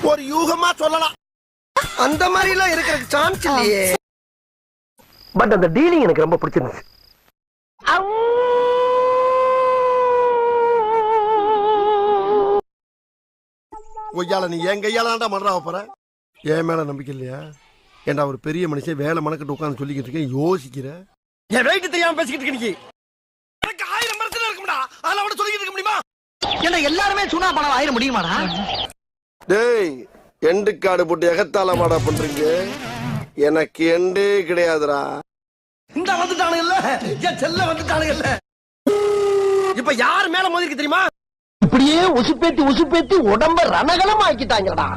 ஒரு யூகமா சொல்லலாம். அந்த மாதிரி எல்லாம் இருக்கிற சான்ஸ் இல்லையே. பட் அந்த டீலிங் எனக்கு ரொம்ப பிடிச்சிருந்துச்சு. கொய்யால நீ என் கையால தான்டா மன்றா போற. என் மேல நம்பிக்கை இல்லையா? ஏண்டா ஒரு பெரிய மனுஷன் வேலை மனக்கிட்டு உட்காந்து சொல்லிக்கிட்டு இருக்கேன், யோசிக்கிற. என் வெயிட் தெரியாம பேசிக்கிட்டு இருக்க நீ. எனக்கு 1000 மரத்துல இருக்கும்டா, அதெல்லாம் அவட சொல்லிக்கிட்டு இருக்க முடியுமா? ஏன்னா எல்லாருமே சுனா பணம் ஆயிர முடியுமாடா? டேய், எண்டு காடு போட்டு எகத்தால மாடா பண்றீங்க. எனக்கு எண்டே கிடையாதுடா. இந்த வந்துட்டானுங்கல்ல, என் செல்ல வந்துட்டானுங்கல்ல. இப்ப யார் மேல மோதிருக்கு தெரியுமா? இப்படியே உசுப்பேத்தி உடம்ப ரணகலம் ஆக்கிட்டாங்கடா.